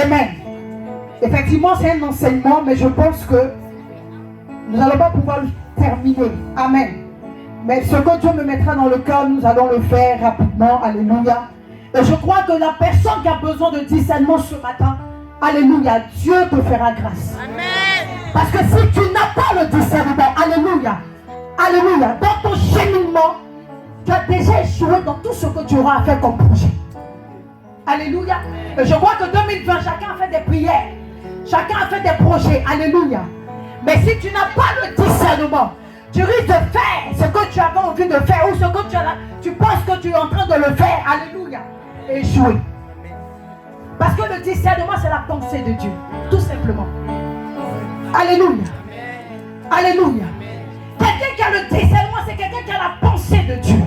Amen. Effectivement, c'est un enseignement, mais je pense que nous n'allons pas pouvoir le terminer. Amen. Mais ce que Dieu me mettra dans le cœur, nous allons le faire rapidement. Alléluia. Et je crois que la personne qui a besoin de discernement ce matin, alléluia, Dieu te fera grâce. Amen. Parce que si tu n'as pas le discernement, alléluia, alléluia, dans ton cheminement, tu as déjà échoué dans tout ce que tu auras à faire comme projet. Alléluia. Et je crois que 2020, chacun a fait des prières. Chacun a fait des projets. Alléluia. Mais si tu n'as pas le discernement, tu risques de faire ce que tu avais envie de faire ou ce que tu penses que tu es en train de le faire. Alléluia. Et échouer. Parce que le discernement, c'est la pensée de Dieu. Tout simplement. Alléluia. Alléluia. Quelqu'un qui a le discernement, c'est quelqu'un qui a la pensée de Dieu.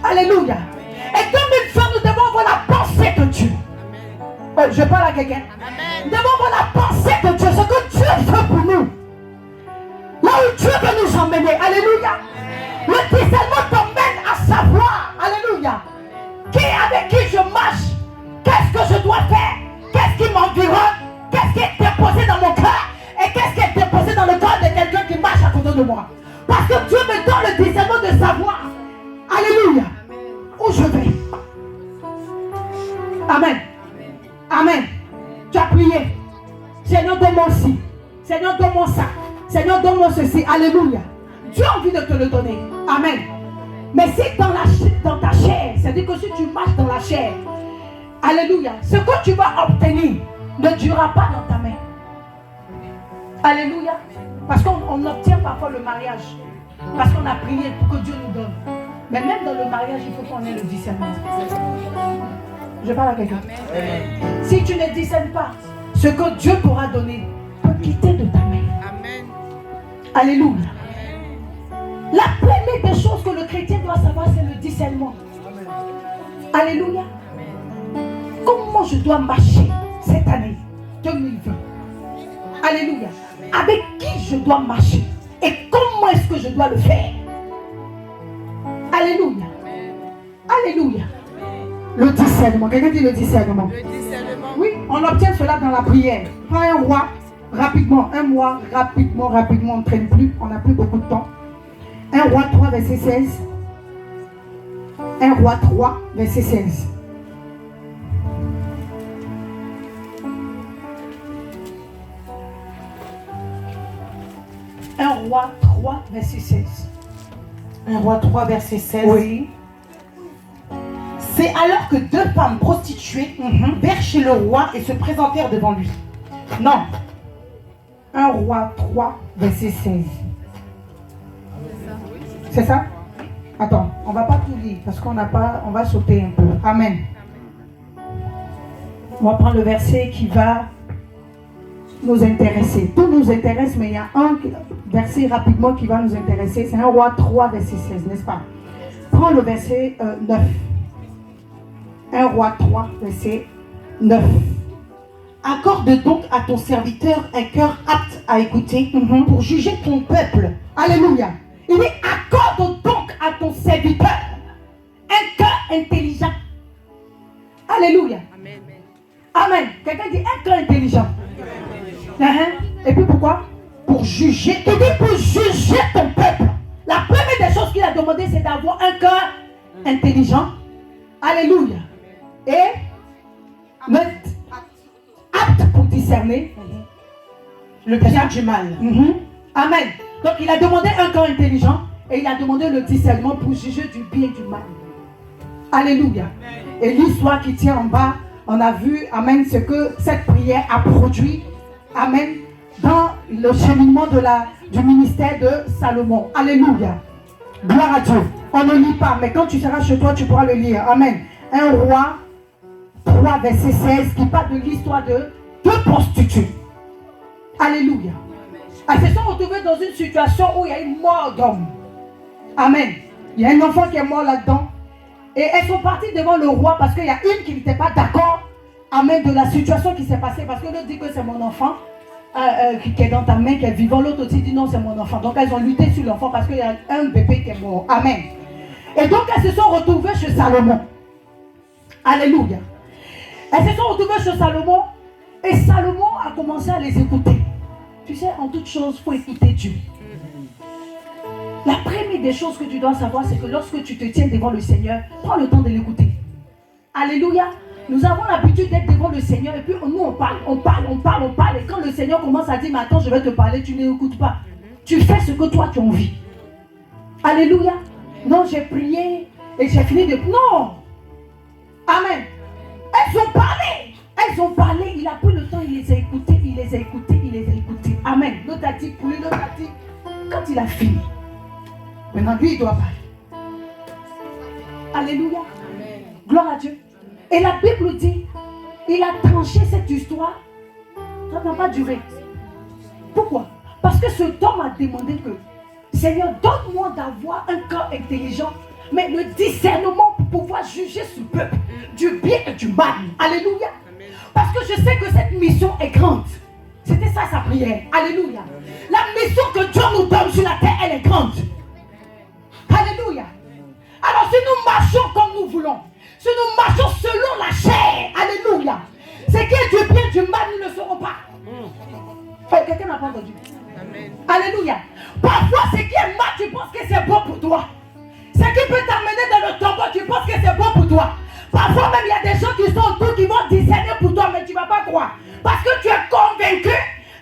Alléluia. Et 2020, nous devons avoir la pensée de Dieu. Je parle à quelqu'un. Nous devons avoir la pensée de Dieu. Ce que Dieu veut pour nous. Là où Dieu veut nous emmener. Alléluia. Le discernement t'emmène à savoir. Alléluia. Avec qui je marche. Qu'est-ce que je dois faire? Qu'est-ce qui m'environne? Qu'est-ce qui est déposé dans mon cœur? Et qu'est-ce qui est déposé dans le cœur de quelqu'un qui marche à côté de moi? Parce que Dieu me donne le discernement de savoir. Alléluia. Où je vais. Amen. Amen. Tu as prié. Seigneur, donne-moi ci. Seigneur, donne-moi ça. Seigneur, donne-moi ceci. Alléluia. Dieu a envie de te le donner. Amen. Mais si dans ta chair, c'est-à-dire que si tu marches dans la chair, alléluia, ce que tu vas obtenir ne durera pas dans ta main. Alléluia. Parce qu'on obtient parfois le mariage. Parce qu'on a prié pour que Dieu nous donne. Mais même dans le mariage, il faut qu'on ait le discernement. Je parle à quelqu'un. Si tu ne discernes pas, ce que Dieu t'aura donné peut quitter de ta main. Amen. Alléluia. Amen. La première des choses que le chrétien doit savoir, c'est le discernement. Amen. Alléluia. Amen. Comment je dois marcher cette année 2020? Alléluia. Amen. Avec qui je dois marcher? Et comment est-ce que je dois le faire? Alléluia. Amen. Alléluia. Le discernement. Quelqu'un dit le discernement. Le discernement. Oui, on obtient cela dans la prière. Prends un roi, rapidement. Un mois, rapidement. On ne traîne plus. On n'a plus beaucoup de temps. 1 Roi 3, verset 16. 1 Roi 3, verset 16. Un Roi 3, verset 16. 1 Roi 3, verset 16. Oui. C'est alors que deux femmes prostituées vinrent chez le roi et se présentèrent devant lui. Non. 1 Roi 3, verset 16. C'est ça? Attends, on ne va pas tout lire parce qu'on n'a pas, on va sauter un peu. Amen. On va prendre le verset qui va nous intéresser. Tout nous intéresse, mais il y a un verset rapidement qui va nous intéresser. C'est 1 Roi 3, verset 16, n'est-ce pas? Prends le verset 9. 1 Roi 3, verset 9. Accorde donc à ton serviteur un cœur apte à écouter pour juger ton peuple. Alléluia. Il dit accorde donc à ton serviteur un cœur intelligent. Alléluia. Amen. Amen. Quelqu'un dit un cœur intelligent. Et puis pourquoi? Pour juger. Il dit pour juger ton peuple. La première des choses qu'il a demandé, c'est d'avoir un cœur intelligent. Alléluia. Et apte pour discerner le bien du mal. Amen. Donc il a demandé un cœur intelligent et il a demandé le discernement pour juger du bien et du mal. Alléluia. Et l'histoire qui tient en bas, on a vu, amen, ce que cette prière a produit, amen, dans le cheminement du ministère de Salomon. Alléluia. Gloire à Dieu. On ne lit pas, mais quand tu seras chez toi, tu pourras le lire. Amen. 1 Roi 3, verset 16, qui parle de l'histoire de deux prostituées. Alléluia. Elles se sont retrouvées dans une situation où il y a une mort d'homme. Amen. Il y a un enfant qui est mort là-dedans. Et elles sont parties devant le roi parce qu'il y a une qui n'était pas d'accord, amen, de la situation qui s'est passée. Parce que l'autre dit que c'est mon enfant qui est dans ta main, qui est vivant. L'autre aussi dit non, c'est mon enfant. Donc elles ont lutté sur l'enfant parce qu'il y a un bébé qui est mort. Amen. Et donc elles se sont retrouvées chez Salomon. Alléluia. Elles se sont retrouvées chez Salomon. Et Salomon a commencé à les écouter. Tu sais, en toute chose, il faut écouter Dieu. La première des choses que tu dois savoir, c'est que lorsque tu te tiens devant le Seigneur, prends le temps de l'écouter. Alléluia. Nous avons l'habitude d'être devant le Seigneur et puis nous on parle. Et quand le Seigneur commence à dire, mais attends, je vais te parler, tu n'écoutes pas. Tu fais ce que toi tu as envie. Alléluia. Non, j'ai prié et j'ai fini de... Non. Amen. Elles ont parlé. Il a pris le temps, il les a écoutés. Amen. L'autre a dit, pour lui, l'autre a dit. Quand il a fini, maintenant lui il doit parler. Alléluia. Amen. Gloire à Dieu. Et la Bible dit, il a tranché cette histoire. Ça n'a pas duré. Pourquoi? Parce que cet homme a demandé que, Seigneur, donne-moi d'avoir un cœur intelligent, mais le discernement pour pouvoir juger ce peuple du bien et du mal. Alléluia. Parce que je sais que cette mission est grande. C'était ça sa prière. Alléluia. La mission que Dieu nous donne sur la terre, elle est grande. Alléluia. Alors si nous marchons comme nous voulons, si nous marchons selon la chair, alléluia, ce qui est du bien, du mal, nous ne le saurons pas. Quelqu'un n'a pas entendu. Amen. Alléluia. Parfois, ce qui est mal, tu penses que c'est bon pour toi. Ce qui peut t'amener dans le tombeau, tu penses que c'est bon pour toi. Parfois même, il y a des gens qui sont autour qui vont discerner pour toi, mais tu ne vas pas croire. Parce que tu es convaincu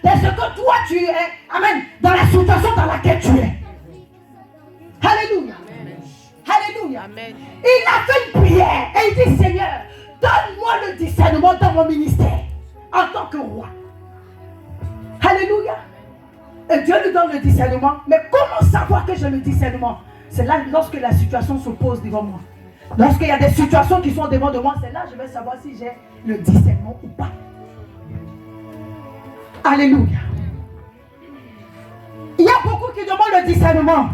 de ce que toi tu es. Amen. Dans la situation dans laquelle tu es. Alléluia. Amen. Alléluia. Amen. Il a fait une prière et il dit, Seigneur, donne-moi le discernement dans mon ministère en tant que roi. Alléluia. Et Dieu lui donne le discernement. Mais comment savoir que j'ai le discernement? C'est là lorsque la situation se pose devant moi. Lorsqu'il y a des situations qui sont devant de moi, c'est là que je vais savoir si j'ai le discernement ou pas. Alléluia. Il y a beaucoup qui demandent le discernement.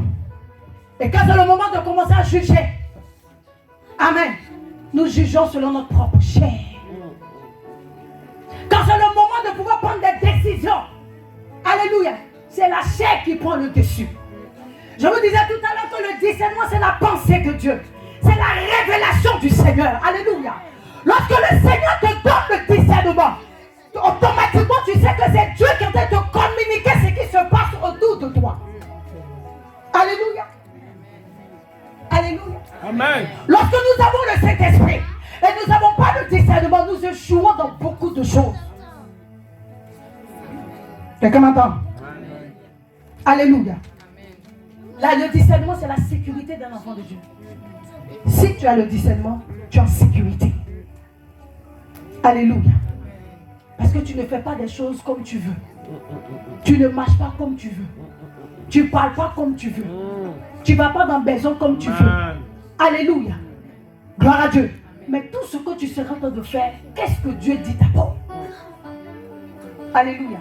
Et quand c'est le moment de commencer à juger, amen, nous jugeons selon notre propre chair. Quand c'est le moment de pouvoir prendre des décisions, alléluia, c'est la chair qui prend le dessus. Je vous disais tout à l'heure que le discernement, c'est la pensée de Dieu. C'est la révélation du Seigneur. Alléluia. Lorsque le Seigneur te donne le discernement, automatiquement tu sais que c'est Dieu qui est en train de te communiquer ce qui se passe autour de toi. Alléluia. Alléluia. Amen. Lorsque nous avons le Saint-Esprit et nous n'avons pas le discernement, nous échouons dans beaucoup de choses. Quelqu'un m'entend? Alléluia. Là, le discernement, c'est la sécurité d'un enfant de Dieu. Si tu as le discernement, tu es en sécurité. Alléluia. Parce que tu ne fais pas des choses comme tu veux. Tu ne marches pas comme tu veux. Tu ne parles pas comme tu veux. Tu ne vas pas dans la maison comme tu veux. Alléluia. Gloire à Dieu. Mais tout ce que tu seras en train de faire, qu'est-ce que Dieu dit d'abord? Alléluia.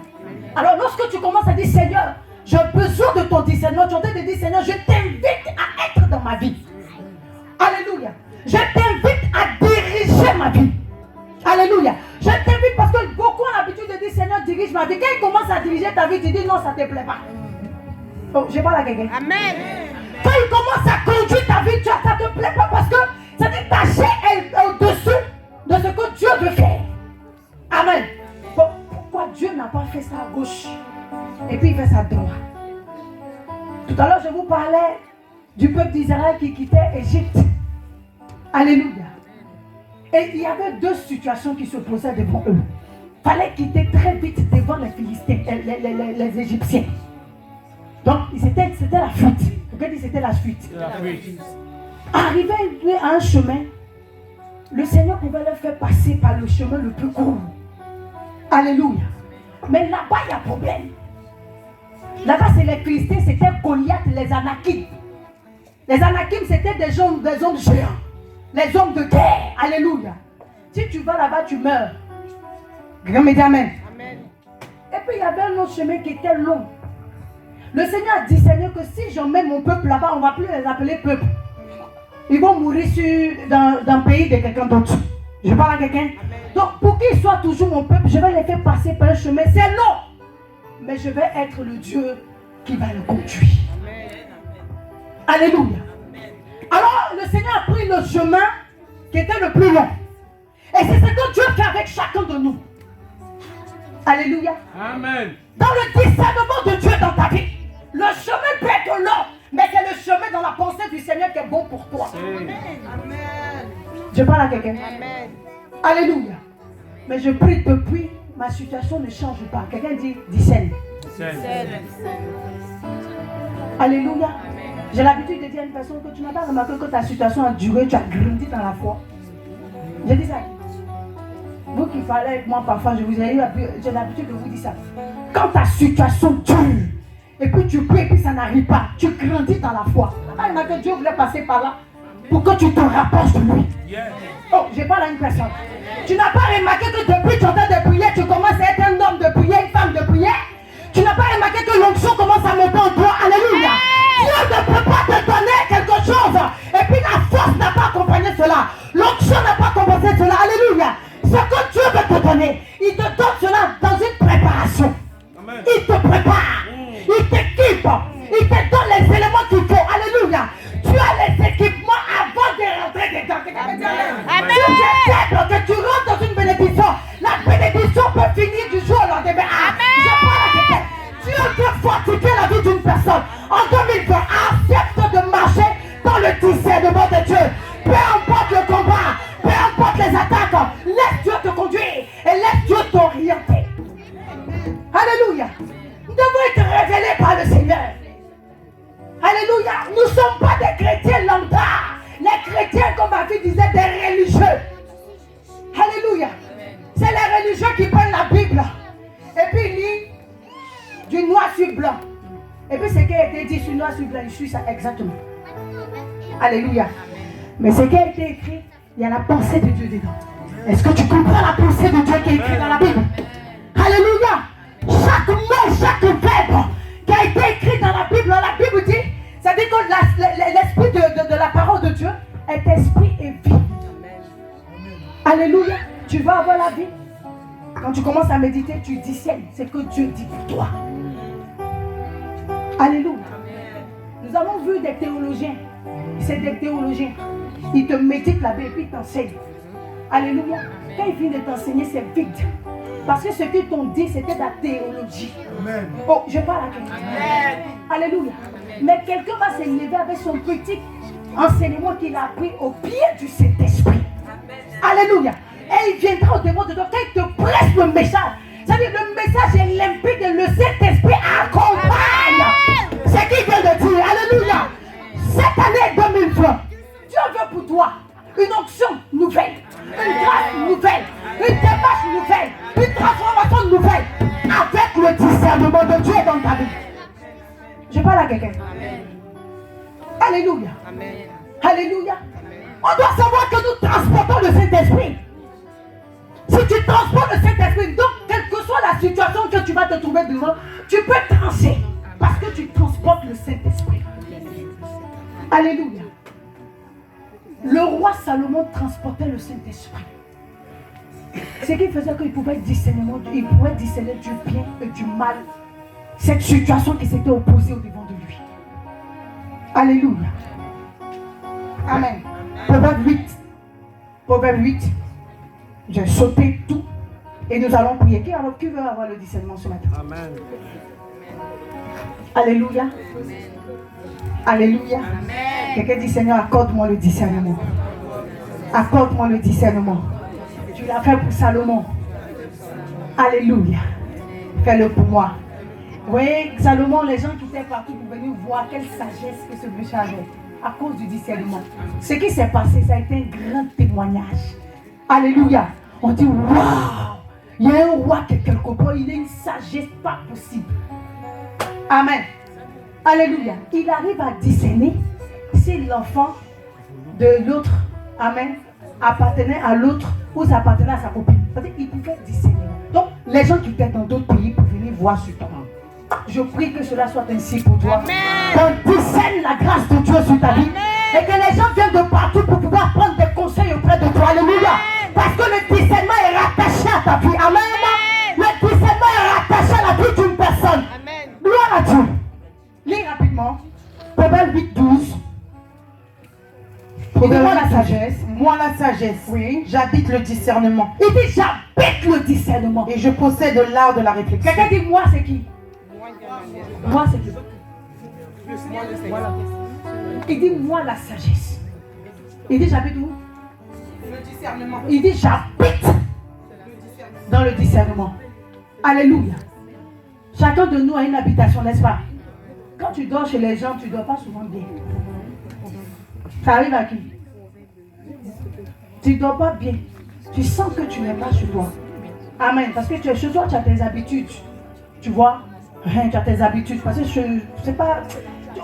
Alors lorsque tu commences à dire, Seigneur, j'ai besoin de ton discernement, tu es en train de dire, Seigneur, je t'invite à être dans ma vie. Alléluia. Je t'invite à diriger ma vie. Alléluia. Je t'invite parce que beaucoup ont l'habitude de dire, Seigneur, dirige ma vie. Quand il commence à diriger ta vie, tu dis, non, ça ne te plaît pas. Oh, je parle à quelqu'un. Amen. Quand il commence à conduire ta vie, ça ne te plaît pas parce que ça dit ta chair est au-dessus de ce que Dieu veut faire. Amen. Bon, pourquoi Dieu n'a pas fait ça à gauche et puis il fait ça à droite? Tout à l'heure, je vous parlais du peuple d'Israël qui quittait Égypte. Alléluia. Et il y avait deux situations qui se posaient devant eux. Il fallait quitter très vite devant les Philistins, les Égyptiens. Donc, c'était la fuite. Pourquoi dit c'était la fuite? Arrivé à un chemin, le Seigneur pouvait leur faire passer par le chemin le plus court. Alléluia. Mais là-bas, il y a un problème. Là-bas, c'est les Philistins, c'était Goliath, les Anakim. Les Anakim, c'était des hommes géants. Les hommes de guerre. Alléluia. Si tu vas là-bas, tu meurs. Quelqu'un me dit amen. Amen. Et puis, il y avait un autre chemin qui était long. Le Seigneur a dit, Seigneur, que si j'emmène mon peuple là-bas, on ne va plus les appeler peuple. Ils vont mourir dans le pays de quelqu'un d'autre. Je parle à quelqu'un. Donc, pour qu'ils soient toujours mon peuple, je vais les faire passer par un chemin. C'est long. Mais je vais être le Dieu qui va le conduire. Alléluia. Alors, le Seigneur a pris le chemin qui était le plus long. Et c'est ce que Dieu fait avec chacun de nous. Alléluia. Amen. Dans le discernement de Dieu dans ta vie, le chemin peut être long, mais c'est le chemin dans la pensée du Seigneur qui est bon pour toi. Amen. Je parle à quelqu'un. Amen. Alléluia. Mais je prie depuis, ma situation ne change pas. Quelqu'un dit discerne. Alléluia. J'ai l'habitude de dire à une personne que tu n'as pas remarqué que ta situation a duré, tu as grandi dans la foi. Je dis ça. Vous qui parlez avec moi parfois, j'ai l'habitude de vous dire ça. Quand ta situation dure, et puis tu pries et puis ça n'arrive pas, tu grandis dans la foi. Ah, il y en a que Dieu voulait passer par là pour que tu te rapproches de lui. Oh, je parle à une personne. Tu n'as pas remarqué que depuis tu entends de prier, tu commences à être un homme de prière, une femme de prière. Tu n'as pas remarqué que l'onction commence à monter en toi. Alléluia. Dieu ne peut pas te donner quelque chose. Et puis la force n'a pas accompagné cela. L'onction n'a pas compensé cela. Alléluia. Ce que Dieu veut te donner, il te donne cela dans une préparation. Amen. Il te prépare. Il t'équipe. Il te donne les éléments qu'il faut. Alléluia. Tu as les équipements avant de rentrer dedans. Amen. Que tu rentres dans une bénédiction. La bénédiction peut finir du jour au lendemain. Je parle à quelqu'un. Dieu peut fortifier la vie d'une personne. En 2020, accepte de marcher dans le discernement de Dieu. Peu importe le combat, peu importe les attaques, laisse Dieu te conduire et laisse Dieu t'orienter. Alléluia. Nous devons être révélés par le Seigneur. Alléluia. Nous ne sommes pas des chrétiens lambda. Les chrétiens, comme ma fille disait, des religieux. Alléluia. C'est les religieux qui prennent la Bible et puis ils lisent du noir sur blanc. Et puis ce qui a été dit sur noir sur blanc, ils suivent ça exactement. Alléluia. Mais ce qui a été écrit, il y a la pensée de Dieu dedans. Est-ce que tu comprends la pensée de Dieu qui est écrite dans la Bible? Alléluia. Chaque mot, chaque verbe qui a été écrit dans la Bible dit, c'est-à-dire que l'esprit de la parole de Dieu est esprit et vie. Alléluia. Tu vas avoir la vie. Quand tu commences à méditer, tu discernes ce que Dieu dit pour toi. Alléluia. Nous avons vu des théologiens. C'est des théologiens. Ils te méditent la Bible et puis ils t'enseignent. Alléluia. Quand ils viennent de t'enseigner, c'est vide. Parce que ce qu'ils t'ont dit, c'était de la théologie. Amen. Oh, je parle à quelqu'un. Alléluia. Mais quelqu'un va se lever avec son petit enseignement qu'il a appris au pied du Saint-Esprit. Alléluia. Et il viendra au devant de toi quand il te presse le message. C'est-à-dire le message est limpide et le Saint-Esprit accompagne ce qu'il vient de dire. Alléluia. Cette année 2020, Dieu veut pour toi une onction nouvelle, une grâce nouvelle, une démarche nouvelle, une transformation nouvelle avec le discernement de Dieu dans ta vie. Je parle à quelqu'un. Alléluia. Amen. Alléluia. On doit savoir que nous transportons le Saint-Esprit. Si tu transportes le Saint-Esprit, donc quelle que soit la situation que tu vas te trouver devant, tu peux trancher parce que tu transportes le Saint-Esprit. Alléluia. Le roi Salomon transportait le Saint-Esprit. Ce qui faisait qu'il pouvait discerner du bien et du mal. Cette situation qui s'était opposée au devant de lui. Alléluia. Amen. Proverbe 8. Proverbe 8. J'ai sauté tout. Et nous allons prier. Qui veut avoir le discernement ce matin? Amen. Alléluia. Alléluia. Amen. Quelqu'un dit, Seigneur, accorde-moi le discernement. Accorde-moi le discernement. Tu l'as fait pour Salomon. Alléluia. Fais-le pour moi. Vous voyez, Salomon, les gens qui étaient partout pour venir voir quelle sagesse que ce monsieur avait. À cause du discernement. Ce qui s'est passé, ça a été un grand témoignage. Alléluia. On dit, waouh. Il y a un roi qui est quelque part, il a une sagesse pas possible. Amen. Alléluia. Il arrive à discerner si l'enfant de l'autre, amen, appartenait à l'autre ou ça appartenait à sa copine. C'est-à-dire qu'il pouvait discerner. Donc, les gens qui étaient dans d'autres pays pour venir voir sur toi. Je prie que cela soit ainsi pour toi. Qu'on discerne la grâce de Dieu sur ta vie. Et que les gens viennent de partout pour pouvoir prendre des conseils auprès de toi. Alléluia. Parce que le discernement est rattaché à ta vie. Amen. Le discernement est rattaché à la vie d'une personne. Amen. Gloire à Dieu. Lis rapidement. Proverbe 8, 12. Dis-moi la sagesse. Moi, la sagesse. Oui. J'habite le discernement. Il dit j'habite le discernement. Et je possède l'art de la réflexion. Quelqu'un dit moi c'est qui? Moi c'est qui? Voilà. Il dit moi la sagesse. Il dit j'habite où? Le discernement. Il dit j'habite dans le discernement. Alléluia. Chacun de nous a une habitation, n'est-ce pas? Quand tu dors chez les gens, tu ne dors pas souvent bien. Ça arrive à qui? Tu ne dors pas bien. Tu sens que tu n'es pas chez toi. Amen. Parce que tu es chez toi, tu as tes habitudes. Tu vois? Tu as tes habitudes. Parce que je sais pas.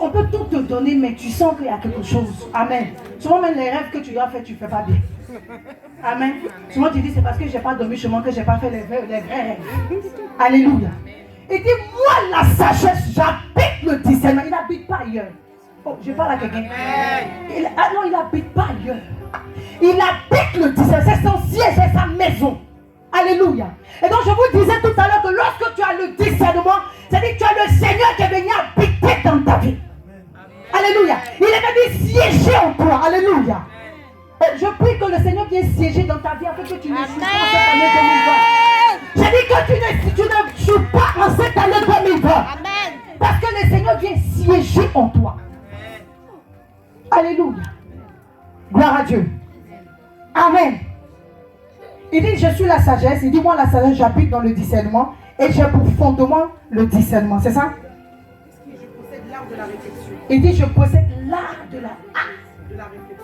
On peut tout te donner, mais tu sens qu'il y a quelque chose. Amen. Souvent même les rêves que tu dois faire, tu ne fais pas bien. Amen. Souvent tu dis c'est parce que je n'ai pas dormi chez moi que je n'ai pas fait les vrais rêves. Alléluia. Il dit moi la sagesse, j'habite le discernement. Il n'habite pas ailleurs. Oh, je parle à quelqu'un. Non, il n'habite pas ailleurs. Il habite le discernement. C'est son siège, c'est sa maison. Alléluia. Et donc je vous disais tout à l'heure que lorsque tu as le discernement, c'est-à-dire que tu as le Seigneur qui est venu habiter dans ta vie. Alléluia. Il est venu siéger en toi. Alléluia. Je prie que le Seigneur vienne siéger dans ta vie afin que tu ne joues pas en cette année 2020. Je dis que tu ne joues pas en cette année 2020. Amen. Parce que le Seigneur vient siéger en toi. Alléluia. Gloire à Dieu. Amen. Il dit, je suis la sagesse. Il dit, moi la sagesse, j'habite dans le discernement. Et j'ai pour fondement le discernement. C'est ça? Je possède l'art de la réflexion. Il dit, je possède l'art de la réflexion.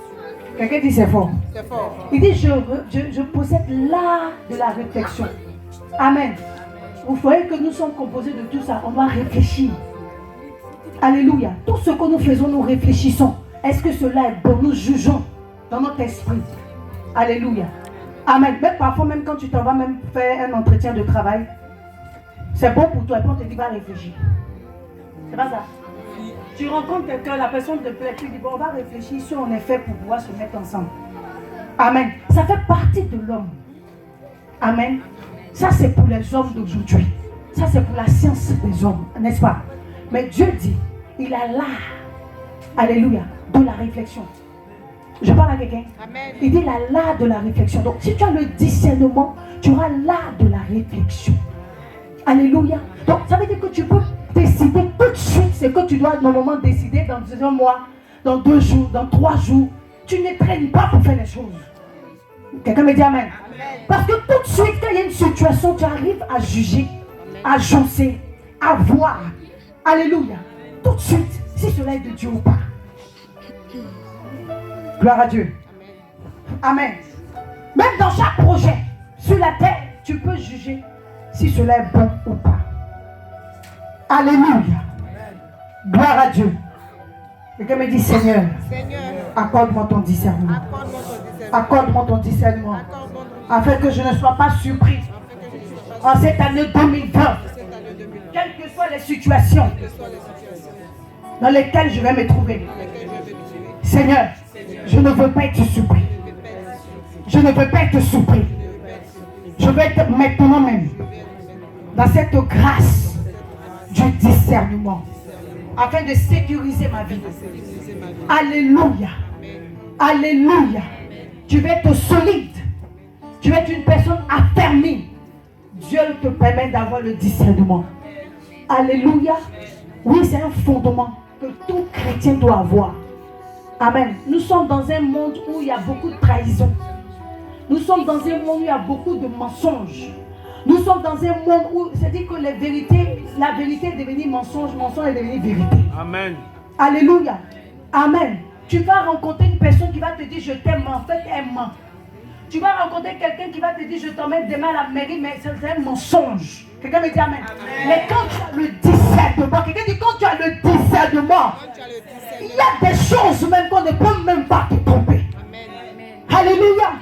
Quelqu'un dit, c'est fort. C'est fort. Il dit, je possède l'art de la réflexion. Amen. Vous voyez que nous sommes composés de tout ça. On doit réfléchir. Alléluia. Tout ce que nous faisons, nous réfléchissons. Est-ce que cela est bon? Nous jugeons dans notre esprit. Alléluia. Amen. Même parfois, même quand tu t'en vas même faire un entretien de travail, c'est bon pour toi. Et puis on te dit, va réfléchir. C'est pas ça. Tu rencontres quelqu'un, la personne te plaît, tu dis, bon, on va réfléchir si on est fait pour pouvoir se mettre ensemble. Amen. Ça fait partie de l'homme. Amen. Ça, c'est pour les hommes d'aujourd'hui. Ça, c'est pour la science des hommes, n'est-ce pas? Mais Dieu dit, il a l'art, alléluia, de la réflexion. Je parle à quelqu'un. Il dit, il a l'art de la réflexion. Donc, si tu as le discernement, tu auras l'art de la réflexion. Alléluia. Donc, ça veut dire que tu peux décider tout de suite ce que tu dois normalement décider dans un mois, dans 2 jours, dans 3 jours. Tu ne traînes pas pour faire les choses. Quelqu'un me dit amen. Parce que tout de suite, quand il y a une situation, tu arrives à juger, à joncer, à voir. Alléluia. Tout de suite, si cela est de Dieu ou pas. Gloire à Dieu. Amen. Même dans chaque projet sur la terre, tu peux juger si cela est bon ou pas. Alléluia. Gloire à Dieu. Quelqu'un me dit, Seigneur, accorde-moi ton discernement. Accorde-moi ton discernement. Afin que je ne sois pas surpris en cette année 2020. Quelles que soient les situations dans lesquelles je vais me trouver. Seigneur, je ne veux pas être surpris. Je ne veux pas être surpris. Je veux être maintenant même dans cette grâce du discernement afin de sécuriser ma vie. Alléluia. Alléluia. Tu vas être solide. Tu vas être une personne affermie. Dieu te permet d'avoir le discernement. Alléluia. Oui, c'est un fondement que tout chrétien doit avoir. Amen. Nous sommes dans un monde où il y a beaucoup de trahison. Nous sommes dans un monde où il y a beaucoup de mensonges. Nous sommes dans un monde où c'est-à-dire que la vérité est devenue mensonge, mensonge est devenu vérité. Amen. Alléluia. Amen. Tu vas rencontrer une personne qui va te dire je t'aime, mais en fait elle ment. Tu vas rencontrer quelqu'un qui va te dire je t'emmène demain à la mairie, mais c'est un mensonge. Quelqu'un me dit amen. Mais quand tu as le discernement, quelqu'un dit quand tu as le discernement, il y a des choses même qu'on ne peut même pas te tromper. Alléluia.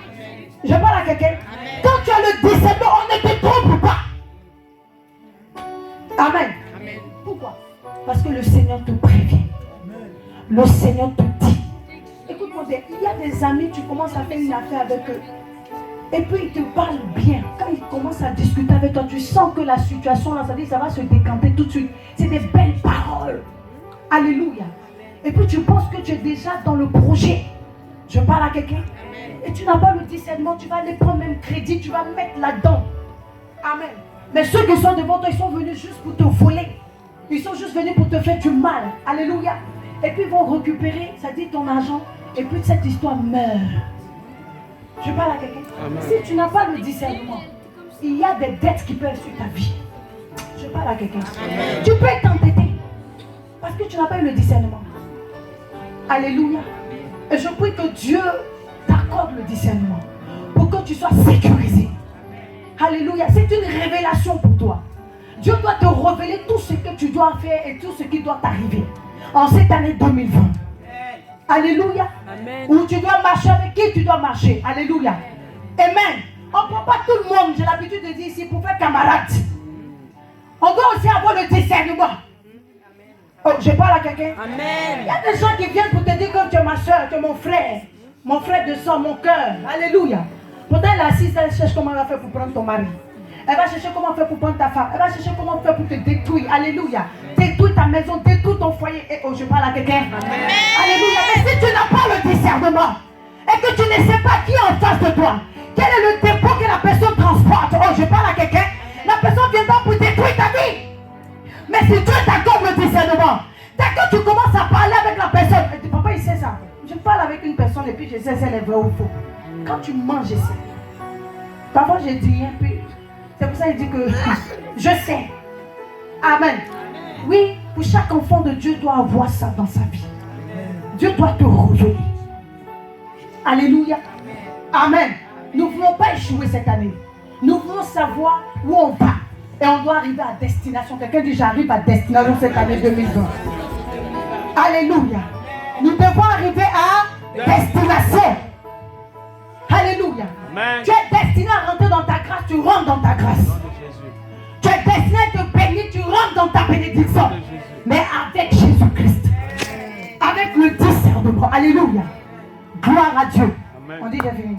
Je parle à quelqu'un. Quand tu as le discernement, on ne te trompe pas. Amen. Pourquoi? Parce que le Seigneur te prévient. Le Seigneur te dit. Écoute-moi bien, il y a des amis, tu commences à faire une affaire avec eux. Et puis ils te parlent bien. Quand ils commencent à discuter avec toi, tu sens que la situation là, ça va se décanter tout de suite. C'est des belles paroles. Alléluia. Et puis tu penses que tu es déjà dans le projet. Je parle à quelqu'un. Et tu n'as pas le discernement, tu vas aller prendre même crédit, tu vas mettre là-dedans. Amen. Mais ceux qui sont devant toi, ils sont venus juste pour te voler. Ils sont juste venus pour te faire du mal. Alléluia. Et puis ils vont récupérer, ça dit ton argent. Et puis cette histoire meurt. Je parle à quelqu'un. Si tu n'as pas le discernement, il y a des dettes qui peuvent sur ta vie. Je parle à quelqu'un. Tu peux être entêté parce que tu n'as pas eu le discernement. Alléluia. Et je prie que Dieu t'accorde le discernement pour que tu sois sécurisé. Alléluia. C'est une révélation pour toi. Dieu doit te révéler tout ce que tu dois faire et tout ce qui doit t'arriver en cette année 2020. Alléluia. Amen. Où tu dois marcher, avec qui tu dois marcher. Alléluia. Amen. On ne prend pas tout le monde, j'ai l'habitude de dire ici, pour faire camarade. On doit aussi avoir le discernement. Oh, je parle à quelqu'un. Amen. Il y a des gens qui viennent pour te dire que tu es ma soeur, tu es mon frère de sang, mon cœur. Alléluia. Pourtant, elle est assise, elle cherche comment elle va faire pour prendre ton mari. Elle va chercher comment faire pour prendre ta femme. Elle va chercher comment faire pour te détruire. Alléluia. Détruire ta maison, détruire ton foyer. Et oh, je parle à quelqu'un. Alléluia. Mais si tu n'as pas le discernement et que tu ne sais pas qui est en face de toi, quel est le dépôt que la personne transporte? Oh, je parle à quelqu'un. La personne viendra pour détruire ta vie. Mais si Dieu t'accorde le discernement, dès que tu commences à parler avec la personne, elle dit, papa, il sait ça. Je parle avec une personne et puis je sais si elle est vraie ou faux. Quand tu manges, je sais. Parfois, je dis rien, puis c'est pour ça qu'il dit que je sais. Amen. Oui, pour chaque enfant de Dieu doit avoir ça dans sa vie. Dieu doit te révéler. Alléluia. Amen. Nous ne voulons pas échouer cette année. Nous voulons savoir où on va. Et on doit arriver à destination. Quelqu'un dit j'arrive à destination cette année 2020. Alléluia. Nous devons arriver à destination. Alléluia. Amen. Tu es destiné à rentrer dans ta grâce, tu rentres dans ta grâce. Tu es destiné à te bénir, tu rentres dans ta bénédiction. Mais avec Jésus-Christ. Avec le discernement. Alléluia. Gloire à Dieu. Amen. On dit j'ai fini.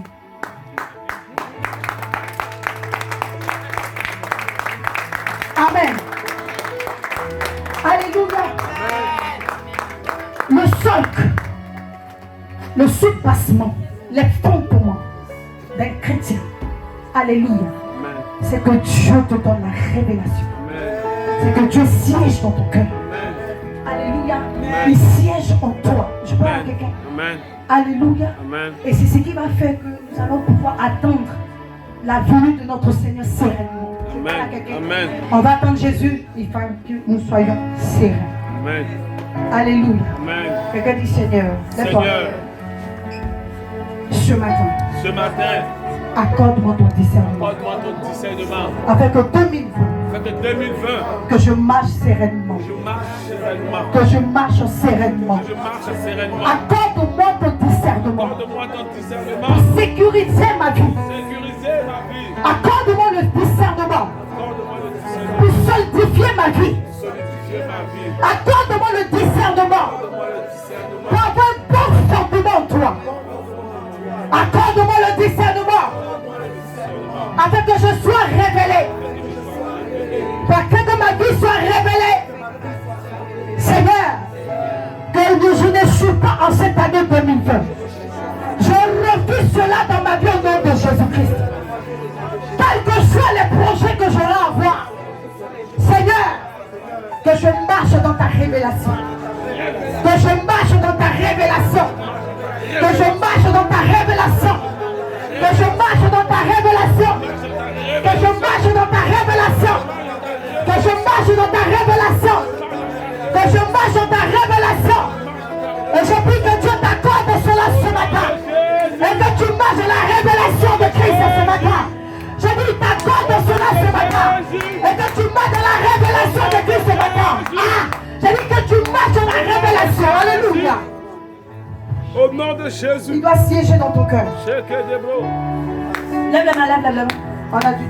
Amen. Alléluia. Le socle, le surpassement, les fondements d'un chrétien. Alléluia. C'est que Dieu te donne la révélation. C'est que Dieu siège dans ton cœur. Alléluia. Il siège en toi. Je parle à quelqu'un. Alléluia. Et c'est ce qui va faire que nous allons pouvoir attendre la venue de notre Seigneur sereinement. Amen. On va attendre Jésus, il faut que nous soyons sereins. Amen. Alléluia. Amen. Quelqu'un dit Seigneur, Seigneur, ce matin, accorde-moi ton discernement. Afin que 2020, que je marche sereinement. Que je marche sereinement. Accorde-moi ton discernement. Pour sécuriser ma vie. Accorde-moi le discernement pour solidifier ma vie. Accorde-moi le discernement pour avoir un bon sentiment en toi. Accorde-moi le discernement afin que je sois révélé. Afin que ma vie soit révélée. Seigneur, que je n'échoue pas en cette année 2020. Je refuse cela dans ma vie au nom de Jésus-Christ. Quels que soient les projets que j'aurai à avoir, Seigneur, que je marche dans ta révélation. Que je marche dans ta révélation. Que je marche dans ta révélation. Que je marche dans ta révélation. Que je marche dans ta révélation. Que je marche dans ta révélation. Que je marche dans ta révélation. Et je prie que Dieu t'accorde cela ce matin. Et que tu marches dans la révélation de Christ ce matin. Je dis t'accorde cela ce matin. Et que tu marches dans la révélation de Christ ce matin. Ah, je dis que tu marches dans la révélation. Alléluia. Au nom de Jésus. Il doit siéger dans ton cœur. Lève la main, lève la main. On a du